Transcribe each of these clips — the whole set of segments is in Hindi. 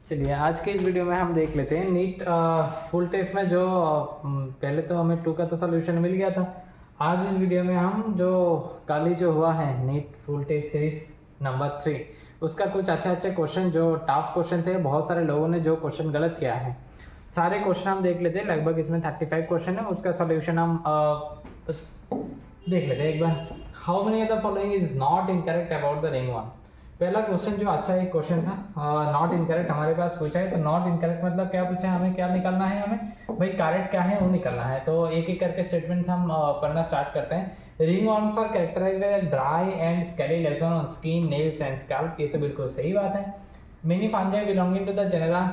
चलिए आज के इस वीडियो में हम देख लेते हैं नीट फुल टेस्ट में जो पहले तो हमें 2 का तो सोल्यूशन मिल गया था। आज इस वीडियो में हम जो कल ही जो हुआ है NEET full test series number 3 उसका कुछ अच्छे क्वेश्चन जो टफ क्वेश्चन थे, बहुत सारे लोगों ने जो क्वेश्चन गलत किया है सारे क्वेश्चन हम देख लेते हैं। लगभग इसमें 35 क्वेश्चन है, उसका सोल्यूशन हम देख लेते हैं एक बार। How many of the following is not incorrect about the ring one. पहला क्वेश्चन जो अच्छा एक क्वेश्चन था, नॉट इनकरेक्ट हमारे पास पूछा है। तो नॉट इनकरेक्ट मतलब क्या पूछा है, हमें क्या निकालना है, हमें भाई करेक्ट क्या है वो निकालना है। तो एक एक करके स्टेटमेंट्स हम पढ़ना स्टार्ट करते हैं। Ring worms are characterized by dry and scaly lesion on skin, nails and scalp. ये तो बिल्कुल सही बात है। Many fungi belonging to the genera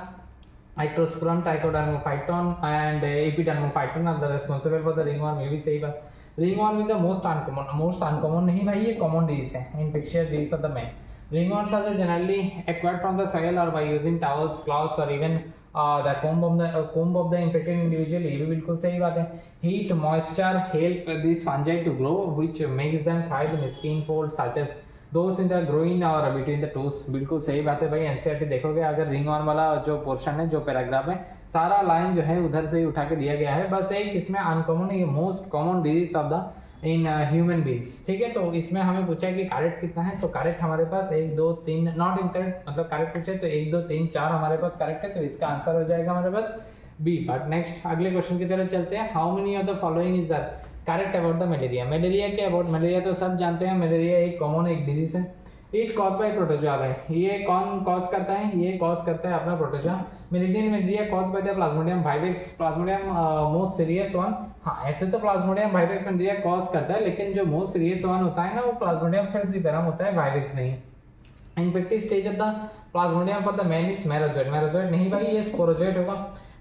Ictosperm, Trichodermophyton and Epidermophyton are the responsible for the ringworm। ये भी सही बात। Ringworm is the most uncommon नहीं भाई, ये common disease है, infectious disease of the man। Ringworms are generally acquired from the soil or by using towels, cloths or even the comb of the infected individual। ये भी बिल्कुल सही बात है। Heat, moisture help these fungi to grow, which makes them thrive in skin folds such as those in the groin और बिटवीन द टोस। बिल्कुल सही बात है भाई। एनसीईआरटी देखोगे अगर रिंग ऑन वाला जो पोर्शन है, जो पैराग्राफ है, सारा लाइन जो है उधर से ही उठा के दिया गया है। बस एक इसमें अनकॉमन, ये most common disease of the in human beings, ठीक है। तो इसमें हमें पूछा है कि करेक्ट कितना है। तो करेक्ट हमारे पास 1 2 3, नॉट इनकरेक्ट मतलब करेक्ट पूछे तो 1 2 3 4 हमारे पास करेक्ट है। तो इसका आंसर हो जाएगा हमारे पास बी पार्ट। नेक्स्ट अगले क्वेश्चन की तरफ चलते हैं। How many of the following is correct about the malaria. Malaria के अबाउट, मलेरिया तो सब जानते हैं, मलेरिया एक कॉमन एक डिजीज है। इट कॉज बाय प्रोटोजोआ है। ये कौन कॉज करता है, ये कॉज करता है अपना protozoa. Meridian malaria cause by the Plasmodium vivax. Plasmodium most serious one. हाँ, ऐसे तो प्लाज्मोडियम वाइवेक्स मलेरिया कॉज करता है, लेकिन जो मोस्ट सीरियस वन होता है ना, वो प्लाज्मोडियम falciparum होता है, वाइवेक्स नहीं। Infective stage of the plasmodium for the man is merozoite. Merozoite नहीं भाई, ये स्पोरोजोइड होगा।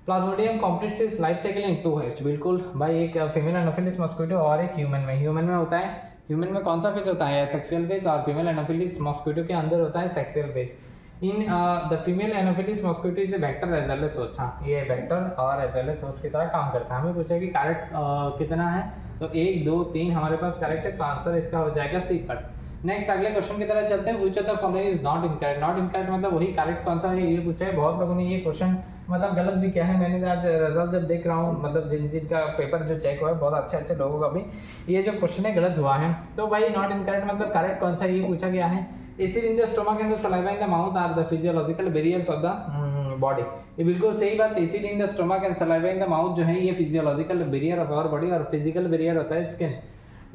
Plasmodium completes its life cycle in 2 phase. बिल्कुल भाई, एक फीमेल एनोफिलिस मस्किटो और एक ह्यूमन में। ह्यूमन में होता है, ह्यूमन में कौन सा फेज होता है, सेक्सुअल फेज, और फीमेल एनोफिलिस मस्किटो के अंदर होता है sexual phase. In the female Anopheles mosquito is a vector as well as host. हाँ, ये वेक्टर और एज वेल एज होस्ट की तरह काम करता है। हमें पूछा है कि करेक्ट कितना है, तो 1 2 3 हमारे पास करेक्ट है, तो आंसर इसका हो जाएगा सी पार्ट। नेक्स्ट अगले क्वेश्चन की तरफ चलते हैं। Which of the following is not incorrect. Not incorrect मतलब वही करेक्ट कौन सा है, ये पूछा है। बहुत लोगों ने ये क्वेश्चन मतलब गलत भी किया है। मैंने आज रिजल्ट जब देख रहा हूँ, मतलब जिनका पेपर जो चेक हुआ है, बहुत अच्छे लोगों का भी ये जो क्वेश्चन है गलत हुआ है। तो भाई नॉट इनकरेक्ट मतलब करेक्ट कौन सा, ये पूछा गया है। Acid in the stomach and the saliva in the mouth are the physiological barriers of the body. ये बिल्कुल सही बात। Acid in the stomach and saliva in the mouth जो है, ये physiological barrier of our body, और फिजिकल बैरियर होता है skin.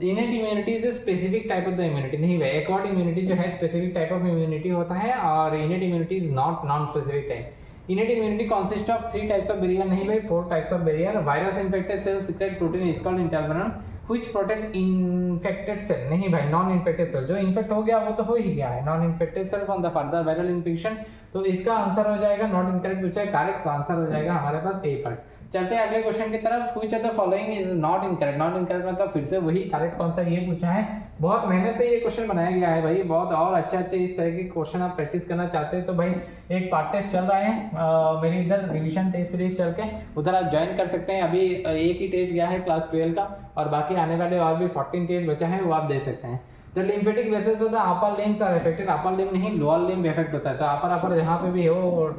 Innate immunity is specific type of the immunity. नहीं भाई, एक्वायर्ड इम्यूनिटी जो है स्पेसिफिक टाइप ऑफ इम्यूनिटी होता है, और इनेट immunity is not non specific type. Innate immunity consists of 3 types of barrier। नहीं भाई, 4 types of barrier। Virus infected cells secrete protein is called interferon which protect infected cell। नहीं भाई, non infected cell, जो infect हो गया वो तो हो ही गया है, non infected cell from the further viral infection। तो इसका आंसर हो जाएगा नॉट इनकरेक्ट पूछा है, करेक्ट, तो आंसर हो जाएगा हमारे पास ए पार्ट। चलते हैं अगले क्वेश्चन की तरफ। Which of the following is not incorrect. Not incorrect मतलब फिर से वही करेक्ट कौन सा, ये पूछा है। बहुत मेहनत से ये क्वेश्चन बनाया गया है भाई, बहुत और अच्छे इस तरह के क्वेश्चन आप प्रैक्टिस करना चाहते हैं तो भाई एक पार्ट टेस्ट चल रहा है मेरी इधर रिवीजन टेस्ट सीरीज चल के, उधर आप ज्वाइन कर सकते हैं। अभी एक ही टेस्ट गया है क्लास 12 का, और बाकी आने वाले और भी 14 टेस्ट बचा है, वो आप दे सकते हैं। The lymphatic vessels of the upper limbs are affected. Upper limb नहीं, लोअर लिम्ब इफेक्ट होता है। तो अपर जहाँ पे भी हो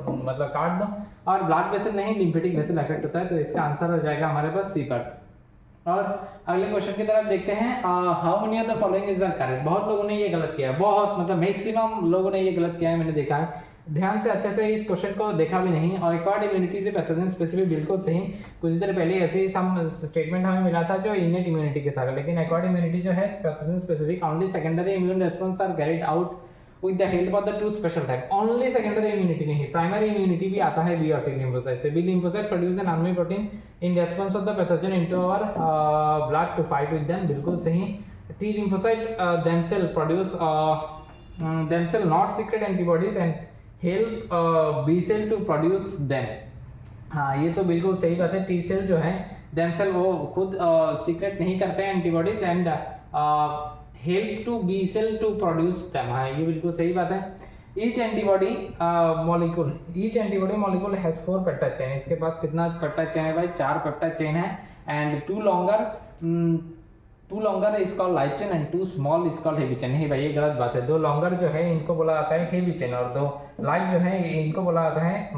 मतलब काट दो, और ब्लड वेसल नहीं, लिम्फेटिक वेसल इफेक्ट होता है। तो इसका आंसर हो जाएगा हमारे पास सी पार्ट। और अगले क्वेश्चन की तरफ देखते हैं। How many of the following is correct. बहुत लोगों ने ये गलत किया है, बहुत मतलब मैक्सिमम लोगों ने ये गलत किया है, मैंने देखा है। ध्यान से अच्छे से इस क्वेश्चन को देखा भी नहीं। और एक्वायर्ड इम्यूनिटी से पैथोजन स्पेसिफिक बिल्कुल सही। कुछ देर पहले ऐसे ही सम स्टेटमेंट हमें मिला था जो इनेट इम्यूनिटी के था, लेकिन एक्वायर्ड इम्यूनिटी जो है pathogen specific. Only secondary immune response are carried out with the help of the 2 special type। only secondary immunity नहीं, primary immunity भी आता है B और T lymphocyte से। B lymphocyte produce an army protein in response of the pathogen into our blood to fight with them। बिल्कुल सही। T lymphocyte themselves not secret antibodies and help B cell to produce them। हाँ, ये तो बिल्कुल सही बात है। टी सेल जो है themselves वो खुद सीक्रेट नहीं करते हैं antibodies, and help to B cell to produce them। हाँ, ये बिल्कुल सही बात है। each antibody molecule has 4 peptide chain। इसके पास कितना पेप्टाइड चेन है भाई, 4 पेप्टाइड चेन है, and 2 longer two longer is called light chain and two small is called heavy chain. नहीं भाई ये गलत बात है, दो लॉन्गर जो है इनको बोला जाता है हेवी चेन और दो लाइट जो है इनको बोला जाता है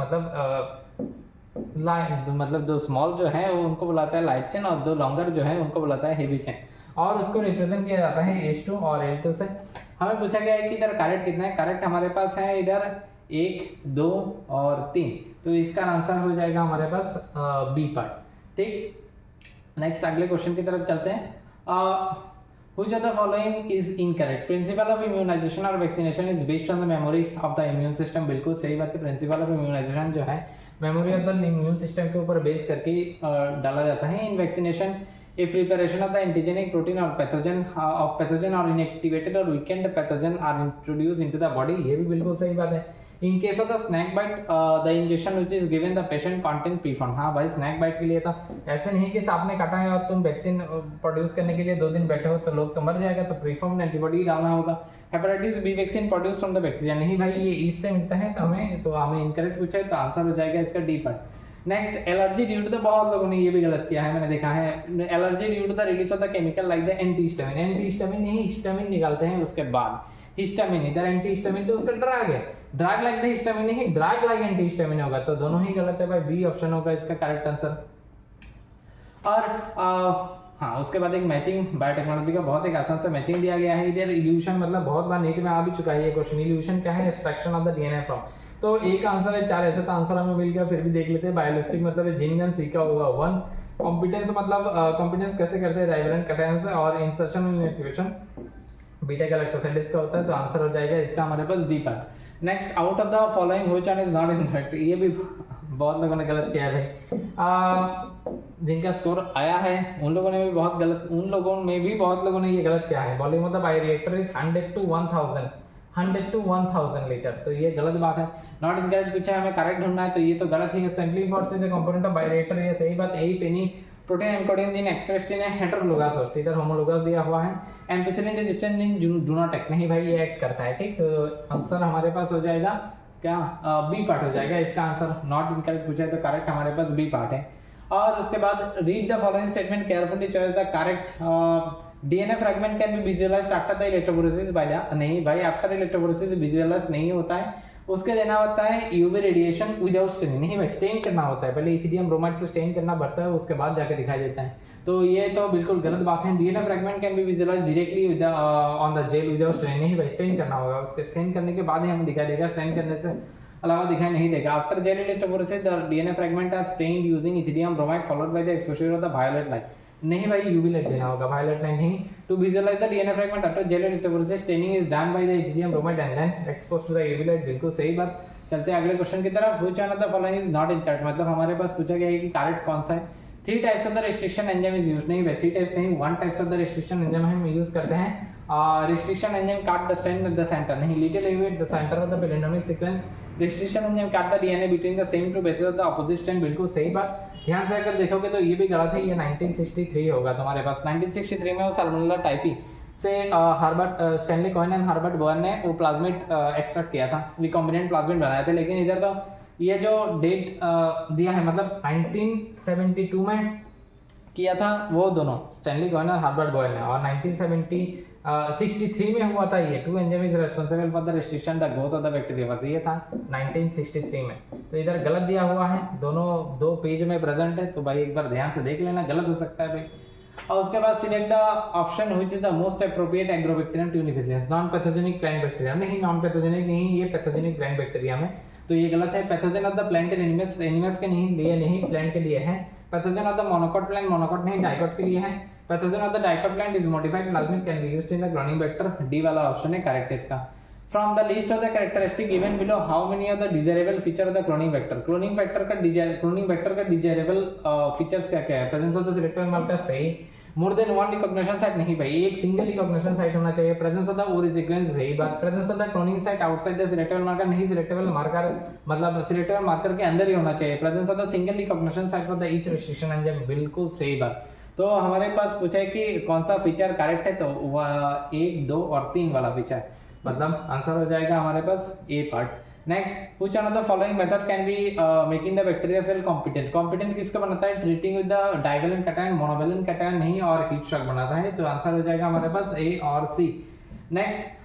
मतलब दो स्मॉल जो है वो उनको बुलाता है लाइट चेन और दो लॉन्गर जो है उनको बुलाता है हेवी चेन और उसको रिप्रेजेंट किया जाता है H2 और L2 से। हमें पूछा गया है कि इधर करेक्ट कितना है, करेक्ट हमारे पास है इधर 1 2 और 3, तो इसका आंसर हो जाएगा हमारे पास बी पार्ट। ठीक, नेक्स्ट अगले क्वेश्चन की तरफ चलते हैं। Which of the following is incorrect? Principle of immunization or vaccination is based on the memory of the immune system। बिल्कुल सही बात है, प्रिंसिपल ऑफ इम्यूनाइजेशन जो है memory of the immune system के ऊपर बेस करके डाला जाता है। In vaccination a preparation of the antigenic protein और पैथोजन और इनएक्टिवेटेड और weakened pathogen are introduce into the body, ये भी बिल्कुल सही बात है। In case of the snake bite the injection which is given the patient content preform. हाँ भाई स्नैक बाइट के लिए था, ऐसे नहीं कि सांप ने काटा है और तुम वैक्सीन प्रोड्यूस करने के लिए 2 दिन बैठे हो तो लोग तो मर जाएगा, तो प्रीफॉर्म एंटीबॉडी डालना होगा। Hepatitis B vaccine produce from the bacteria, नहीं भाई ये इससे मिलता है तो हमें इनकरेक्ट पूछा है तो आंसर हो जाएगा इसका D part. Next allergy due to the, बहुत लोगों ने ये भी गलत किया है मैंने देखा है, allergy due to the release of the chemical like the antihistamine. Antihistamine नहीं हिस्टामिन निकालते हैं उसके बाद, हिस्टामिन इधर एंटीहिस्टामिन तो उसका ड्रग है, ड्रग लाइक द हिस्टामिन नहीं ड्रग लाइक एंटीहिस्टामिन होगा, तो दोनों ही गलत है भाई, बी ऑप्शन होगा इसका करेक्ट आंसर। और हाँ उसके बाद एक मैचिंग बायोटेक्नोलॉजी का बहुत एक आसान से मैचिंग दिया गया है इधर। इल्यूशन मतलब बहुत बार नीट में आ भी चुका है ये क्वेश्चन, इल्यूशन क्या है, extraction of the DNA from, तो एक आंसर है 4, ऐसे तो आंसर हमें मिल गया, फिर भी देख लेते हैं। बायोलिस्टिक मतलब जीनगन सी का होगा 1, कॉम्पिटेंस मतलब कॉम्पिटेंस कैसे करते हैं राइवलेंट कैटायंस और insertion and inactivation beta galactosidase का होता है, तो आंसर हो जाएगा इसका हमारे पास D part. Next out of the following which one is not incorrect, ये भी बहुत लोगों ने गलत किया है भाई। जिनका स्कोर आया है उन लोगों में भी बहुत लोगों ने ये गलत किया है। Volume of the bioreactor is 100 to 1000 litre, तो ये गलत बात है। नॉट इनकरेक्ट पूछा है, हमें करेक्ट ढूंढना है तो ये तो गलत है। Assembly force is a component of bioreactor, ये सही बात। एई पेनी protein encoding in expressed in heterologous host, इधर होमोलोगस दिया हुआ है। Ampicillin resistant in do not act, नहीं भाई ये एक्ट करता है। ठीक, तो आंसर हमारे पास हो जाएगा क्या, बी पार्ट हो जाएगा इसका आंसर। नॉट इनकरेक्ट पूछा है तो करेक्ट हमारे पास बी पार्ट है। और उसके बाद read the following statement carefully, choice the correct. DNA fragment can be visualised after the electrophoresis by the, नहीं भाई आफ्टर इलेक्ट्रोफोरेसिस विजुअलाइज नहीं होता है, उसके देना होता है यूवी रेडिएशन विदाउट स्टेनिंग, नहीं भाई स्टेन करना होता है, पहले इथिडियम ब्रोमाइड से स्टेन करना पड़ता है उसके बाद जाके दिखाई देता है, तो ये तो बिल्कुल गलत बात है। DNA fragment can be visualized directly on the gel without stain, नहीं भाई स्टेन करना होगा, उसके स्टेन करने के बाद ही हमें दिखाई देगा, स्टेन करने से अलावा दिखाई नहीं देगा। After gel electrophoresis the DNA fragment are stained using ethidium bromide followed by the exposure of the violet light, नहीं भाई यूवी लाइट देना होगा, वायलेट लाइट नहीं। To visualize the DNA fragment after gel electrophoresis staining is done by the ethidium bromide and then exposed to the UV light, बिल्कुल सही बात। चलते हैं अगले क्वेश्चन की तरफ। Which one of the following is not incorrect, मतलब हमारे पास पूछा गया है कि करेक्ट कौन सा है। 3 types of the restriction enzyme is used, नहीं भाई 3 टाइप्स नहीं 1 types of the restriction enzyme हम यूज करते हैं। Restriction enzyme cut the strand at the centre, नहीं little at the centre of the palindromic sequence. Restriction enzyme cut the DNA between the same two bases of the opposite strand, बिल्कुल सही बात। ध्यान से अगर देखोगे तो ये भी गलत है, ये 1963 होगा तुम्हारे पास। 1963 में वो साल्मोनेला टाइफी से हार्बर्ट स्टैनली कॉइन एंड हार्बर्ट बर्न ने वो प्लाज्मिड एक्सट्रैक्ट किया था, रिकॉम्बिनेंट प्लाज्मिड बनाए थे, लेकिन इधर तो ये जो डेट दिया है मतलब 1972 में किया था वो दोनों स्टैनली कॉइन और हार्बर्ट बर्न ने, और 1963 में हुआ था ये। 2 enzyme is responsible for the restriction the growth of the bacteria, बस ये था 1963 में, तो इधर गलत दिया हुआ है, दोनों 2 पेज में प्रेजेंट है, तो भाई एक बार ध्यान से देख लेना, गलत हो सकता है भाई। और उसके बाद select the option which is the most appropriate agrobacterium to infections. Non pathogenic plant bacteria, नहीं नॉन पैथोजेनिक नहीं, ये पैथोजेनिक प्लांट बैक्टीरिया में, तो ये गलत है। Pathogen of the plant in animals, animals के नहीं लिए नहीं, प्लांट के लिए है। Pathogen of the monocot plant, monocot नहीं डाइकॉट के लिए है। Pathogen of the dicot plant is modified plasmid can be used in the cloning vector, D वाला ऑप्शन है करेक्ट इसका। From the list of the characteristic given below, how many of the desirable feature of the cloning vector? cloning vector का desirable features क्या क्या है? Presence of the selective marker सही, more than one recognition site नहीं भाई, एक single recognition site होना चाहिए। Presence of the ORI sequence सही बात। Presence of the cloning site outside the selective marker नहीं, selective marker मतलब selective marker के अंदर ही होना चाहिए। Presence of the single recognition site for the each restriction enzyme, बिल्कुल सही बात। तो हमारे पास पूछा है कि कौन सा फीचर करेक्ट है, तो 1, 2 और 3 वाला फीचर, मतलब आंसर हो जाएगा हमारे पास A part. Next which one of the following method can be making the bacteria cell competent. Competent किसको बनाता है? Treating with the divalent cation, monovalent cation नहीं, और हीट शॉक बनाता है। तो आंसर हो जाएगा हमारे पास ए और सी। नेक्स्ट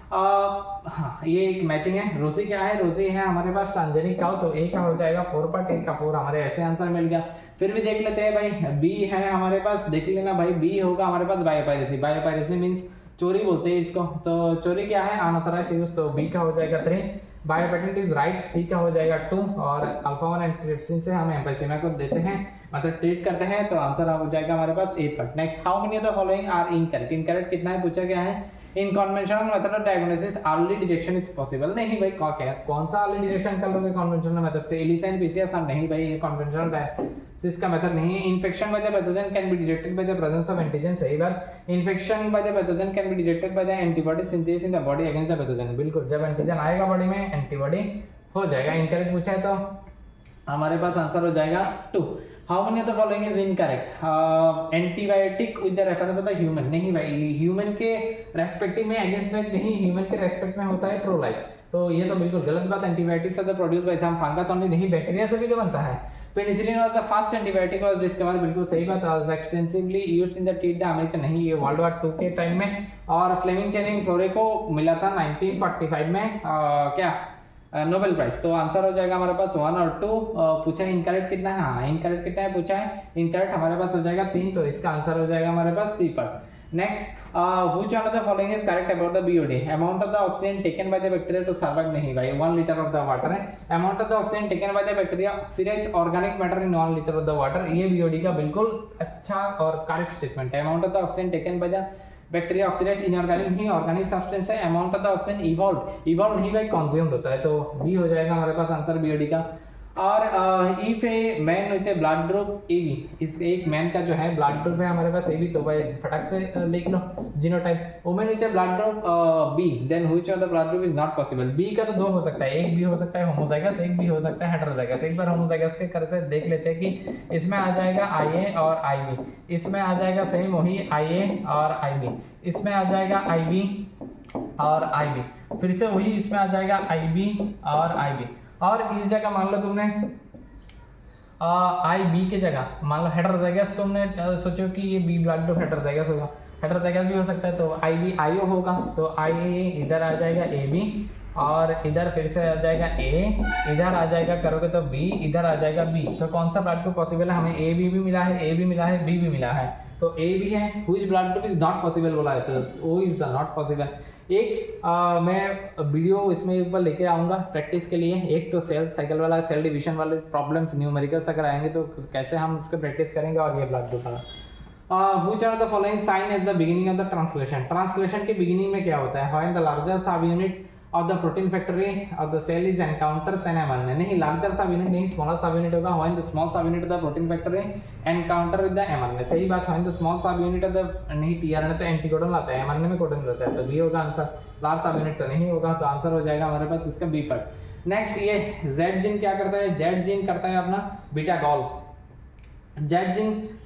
ये एक मैचिंग है। रोसी क्या है? रोसी है हमारे पास ट्रांसजेनिक काउ, तो ए का हो जाएगा 4 पार्ट, ए का 4, हमारे ऐसे आंसर मिल गया। फिर भी देख लेते हैं भाई, बी है हमारे पास, देख लेना भाई, बी होगा हमारे पास बायोपायरेसी। बायोपायरेसी मींस चोरी बोलते हैं इसको, तो चोरी क्या है? अनऑथराइज्ड यूज, तो बी का हो जाएगा 3। बायोपेटेंट इज राइट, सी का हो जाएगा 2, और अल्फा 1 एंटीट्रिप्सिन से हम एम्फीसीमा को देते हैं, मतलब ट्रीट करते हैं, तो आंसर हो जाएगा हमारे पास ए पर। Next, how many of the following are incorrect. Incorrect कितना है पूछा गया है? In conventional method of diagnosis early detection is possible. नहीं भाई, कौन सा अर्ली डिटेक्शन कर लोगे कन्वेंशनल मेथड से? ELISA एंड PCS नहीं भाई, ये कन्वेंशनल डायग्नोसिस का मेथड नहीं है। Infection by the pathogen can be detected by the presence of antigen. सही बात, infection by the pathogen can be detected by the antibody synthesis in the body against the pathogen. बिल्कुल, जब एंटीजन आएगा बॉडी में एंटीबॉडी हो जाएगा। इनकरेक्ट पूछा है तो हमारे पास आंसर हो जाएगा 2। How many of the following is incorrect. Antibiotic with the reference of the human. नहीं भाई, ह्यूमन के रेस्पेक्टिव में अगेंस्ट नहीं, ह्यूमन के रेस्पेक्ट में होता है प्रो लाइफ, तो ये तो बिल्कुल गलत बात। Antibiotics are produce by some fungus only, नहीं, बैक्टीरिया से भी तो बनता है। Penicillin was the first antibiotic was discovered, बिल्कुल सही बात। Was extensively used in the treat the American, नहीं, ये वर्ल्ड वॉर 2 के टाइम में। और फ्लेमिंग चेनिंग फ्लोरे को मिला था 1945 में क्या नोबेल प्राइज। तो आंसर हो जाएगा हमारे पास 1 और 2। पूछा है इनकरेक्ट कितना है? हाँ, इनकरेक्ट कितना है पूछा है? इनकरेक्ट हमारे पास हो जाएगा 3, तो इसका आंसर हो जाएगा हमारे पास सी पर। Next, which one of the following is correct about the BOD। Amount of the oxygen taken by the bacteria to survive. नहीं भाई, 1 लीटर ऑफ द वाटर है। Amount of the oxygen taken by the bacteria oxidize organic matter in 1 litre of the water. ये BOD का बिल्कुल अच्छा और करेक्ट स्टेटमेंट है। Amount of the oxygen taken by the bacteria oxidize inorganic नहीं, ऑर्गेनिक सब्सटेंस है। Amount of the oxygen evolve नहीं भाई, कंज्यूम्ड होता है, तो बी हो जाएगा हमारे पास आंसर BOD का। और if a man with a blood group AB, इस एक मैन का जो है ब्लड ग्रुप है हमारे पास AB, तो भाई फटाक से लिख लो genotype. Women with a blood group B, then which of the blood group is not possible. B का तो 2 हो सकता है, एक भी हो सकता है होमोजाइगस, एक भी हो सकता है हेटेरोजाइगस। एक बार होमोजाइगस के कर से देख लेते हैं कि इसमें आ जाएगा IA और IB, इसमें आ जाएगा सेम वही IA और IB, इसमें आ जाएगा IB और IB, फिर से वही इसमें आ जाएगा IB और IB। और इस जगह मान लो तुमने IB की जगह मान लो हेटेरोजाइगस, तुमने सोचो कि ये B ब्लड ग्रुप हेटेरोजाइगस होगा, हेटेरोजाइगस भी हो सकता है, तो IB IO होगा, तो IA इधर आ जाएगा AB, और इधर फिर से आ जाएगा A, इधर आ जाएगा करोगे तो B, इधर आ जाएगा B। तो कौन सा ब्लड ग्रुप पॉसिबल है? हमें AB भी मिला है, A भी मिला है, B भी मिला है, तो A भी है। Which blood group is not possible बोला है, तो O is the not possible. एक मैं वीडियो इसमें ऊपर लेके आऊँगा प्रैक्टिस के लिए। एक तो सेल साइकिल वाला, सेल डिवीजन वाले प्रॉब्लम्स न्यूमेरिकल्स अगर आएंगे तो कैसे हम उसको प्रैक्टिस करेंगे, और ये ब्लड ग्रुप वाला। Which are the following sign as the beginning of the translation. Translation के बिगिनिंग में क्या होता है? When the larger subunit of the protein factory of the cell is encounters an mRNA। नहीं, larger subunit नहीं, smaller subunit होगा। when the small subunit of the protein factory encounter with the mRNA। सही बात, when the small subunit of the नहीं, tRNA तो एंटीकोडन लाता है, mRNA में कोडन रहता है, तो बी होगा आंसर। लार्ज सबयूनिट तो नहीं होगा, तो आंसर हो जाएगा हमारे पास इसका बी पर। नेक्स्ट, ये Z जीन क्या करता है? Z जीन करता है अपना बीटा गॉल। Z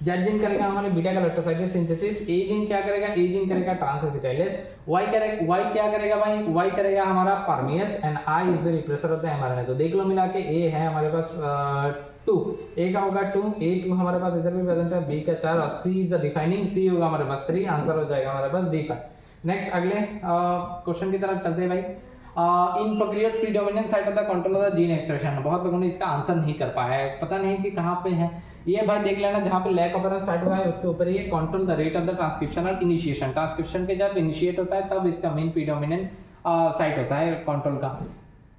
जीन करेगा हमारे beta galactosidase synthesis. A gene क्या करेगा? A जीन करेगा ट्रांसएसिटाइलेज। Y क्या करेगा भाई? Y करेगा हमारा permease, and I is the repressor of the mRNA। तो देख लो मिला के A है हमारे पास 2, A का होगा 2, A2 हमारे पास इधर भी प्रेजेंट है, B का 4, और C is the defining, C होगा हमारे पास 3, आंसर हो जाएगा हमारे पास D पर। नेक्स्ट, अगले क्वेश्चन की तरफ चलते हैं भाई। In procreate predominant site of the control of the gene expression. बहुत लोगों ने इसका आंसर नहीं कर पाया है, पता नहीं कि कहाँ पे है ये भाई। देख लेना, जहाँ पे लैक ऑपरेशन स्टार्ट हुआ है उसके ऊपर ये control the rate of the transcriptional initiation. Transcription के जब इनिशिएट होता है तब इसका मेन प्रीडोमिनेंट साइट होता है कंट्रोल का।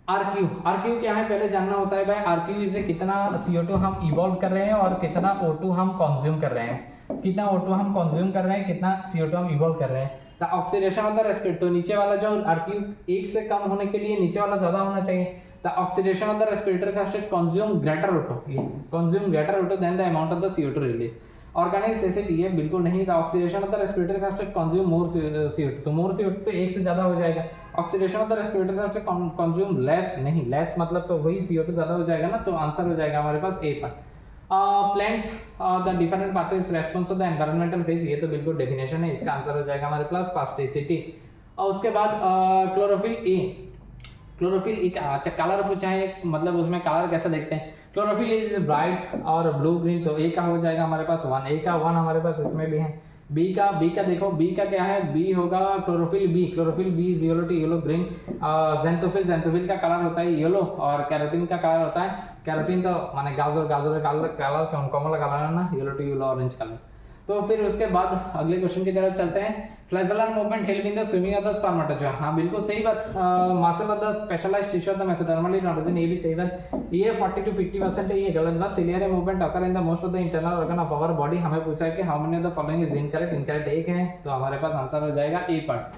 आरक्यू क्या है पहले जानना होता है भाई। आरक्यू से कितना CO2 हम इवॉल्व कर रहे हैं और कितना O2 हम कंज्यूम कर रहे हैं, कितना O2 हम कंज्यूम कर रहे हैं, कितना CO2 हम इवॉल्व कर रहे हैं। The oxidation of the respirator, तो नीचे वाला जो आरक्यू 1 से कम होने के लिए नीचे वाला ज्यादा होना चाहिए। The oxidation of the respiratory substrate consume greater O2 than the amount of the CO2 release। Organic जैसे कि ये बिल्कुल नहीं। The oxidation of the respiratory substrate consume more CO2, तो more CO2 तो 1 से ज्यादा हो जाएगा। Oxidation of the respiratory substrate consume less, नहीं, less मतलब तो वही CO2 ज्यादा हो जाएगा ना, तो आंसर हो जाएगा हमारे पास A पर। Plant the different parties response of the environmental phase, ये तो बिल्कुल डेफिनेशन है, इसका आंसर हो जाएगा हमारे पास प्लास्टिसिटी। और उसके बाद क्लोरोफिल ए, क्लोरोफिल एक अच्छा कलर पूछा है, मतलब उसमें कलर कैसा देखते हैं। क्लोरोफिल इज ब्राइट और ब्लू ग्रीन, तो ए का हो जाएगा हमारे पास 1, ए का 1 हमारे पास इसमें भी है। बी का देखो, बी का क्या है, बी होगा chlorophyll B is yellow to yellow green. Xanthophyll का कलर होता है येलो, और कैरोटीन का कलर होता है, कैरोटीन तो माने गाजर कलर कमला कलर है ना, yellow to yellow orange colour. तो फिर उसके बाद अगले क्वेश्चन की तरफ चलते हैं। Flagellar movement help in the swimming of the spermatozoa, हाँ बिल्कुल सही बात। Muscle of the specialised tissue of the mesodermal in origin, ये भी सही बात। ये 40 to 50% है, ये गलत बात। Ciliary movement occur in the most of the internal organ of our body. हमें पूछा है कि how many of the following is incorrect, incorrect एक है, तो हमारे पास आंसर हो जाएगा A part.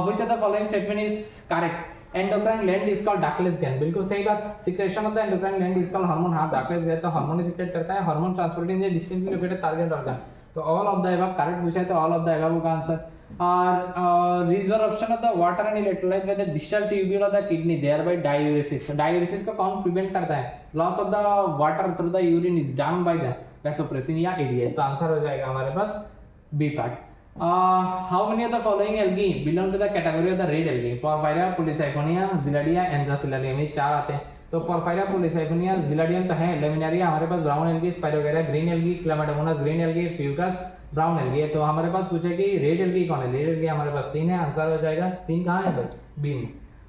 Which of the following statement is correct. Endocrine gland is called ductless gland, बिल्कुल सही बात। Secretion of the endocrine gland is called hormone, हाँ डार्कलेस ग्लैंड तो हार्मोन सीक्रेट करता है, hormone transport in the distinctly located target organ, तो all of the above correct पूछा है, तो ऑल ऑफ द अबव का आंसर। और reservation of the water and electrolyte by the distal tubule of the kidney thereby बाय डायूरेसिस, डायूरेसिस को कौन प्रिवेंट करता है, loss of the water through the urine is done by the vasopressin या एडीएस, तो आंसर हो जाएगा हमारे पास B part. How many of the following algae belong to the category of the red algae, porphyra, polysiphonia, gelidium and gracilaria, ये चार आते हैं। तो पोरफायरा, पॉलीसाइफोनिया, जिलाडियम तो है, लेमिनारिया हमारे पास brown algae, spirogyra green algae, chlamydomonas green algae, fucus brown algae है। तो हमारे पास पूछे कि रेड एल्गी कौन है, रेड एल्गी हमारे पास 3 है, आंसर हो जाएगा 3 कहाँ है भाई, बी में।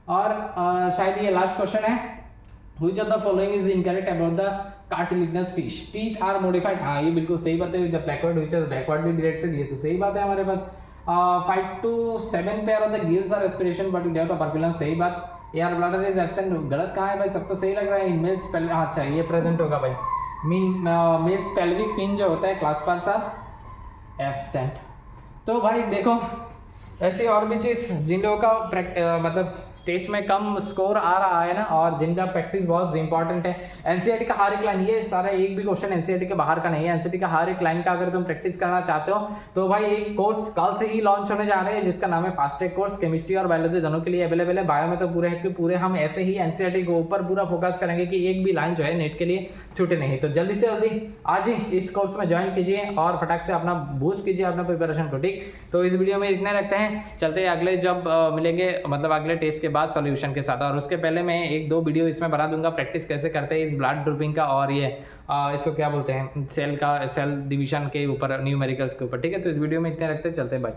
और शायद ये लास्ट क्वेश्चन है, which of the following is incorrect about the cartilaginous fish, teeth are modified, हाँ ये बिल्कुल सही बात है, the placoid which is backwardly directed, ये तो सही बात है हमारे पास। 5 to 7 pair of the gills are aspiration but without operculum, सही बात। एयर ब्लैडर इज एब्सेंट, गलत कहाँ है भाई, सब तो सही लग रहा है। इन मेल्स अच्छा ये प्रेजेंट होगा भाई, मेल्स पेल्विक फिन जो होता है क्लास्पर्स आर एब्सेंट। तो भाई देखो ऐसी और भी चीज़ जिन लोगों का मतलब टेस्ट में कम स्कोर आ रहा है ना, और जिनका प्रैक्टिस बहुत इंपॉर्टेंट है। एनसीईआरटी का हर एक लाइन, ये सारा एक भी क्वेश्चन एनसीईआरटी के बाहर का नहीं है, एनसीईआरटी का हर एक लाइन का अगर तुम प्रैक्टिस करना चाहते हो तो भाई एक कोर्स कल से ही लॉन्च होने जा रहे हैं जिसका नाम है फास्ट ट्रैक कोर्स, केमिस्ट्री और बायोलॉजी दोनों के लिए अवेलेबल है। बायो में तो पूरे है कि पूरे हम ऐसे ही एनसीईआरटी के ऊपर पूरा फोकस करेंगे कि एक भी लाइन जो है नेट के लिए छूटे नहीं। तो जल्दी से जल्दी आज ही इस कोर्स में ज्वाइन कीजिए और फटाक से अपना बूस्ट कीजिए अपना प्रिपरेशन को, ठीक। तो इस वीडियो में इतना रखते हैं, चलते हैं अगले जब मिलेंगे मतलब अगले टेस्ट के बाद सॉल्यूशन के साथ। और उसके पहले मैं 1-2 वीडियो इसमें बना दूंगा प्रैक्टिस कैसे करते हैं इस ब्लड ग्रुपिंग का, और ये इसको क्या बोलते हैं सेल डिवीजन के ऊपर, न्यूमेरिकल्स के ऊपर, ठीक है। तो इस वीडियो में इतने रखते हैं, चलते हैं, बाय।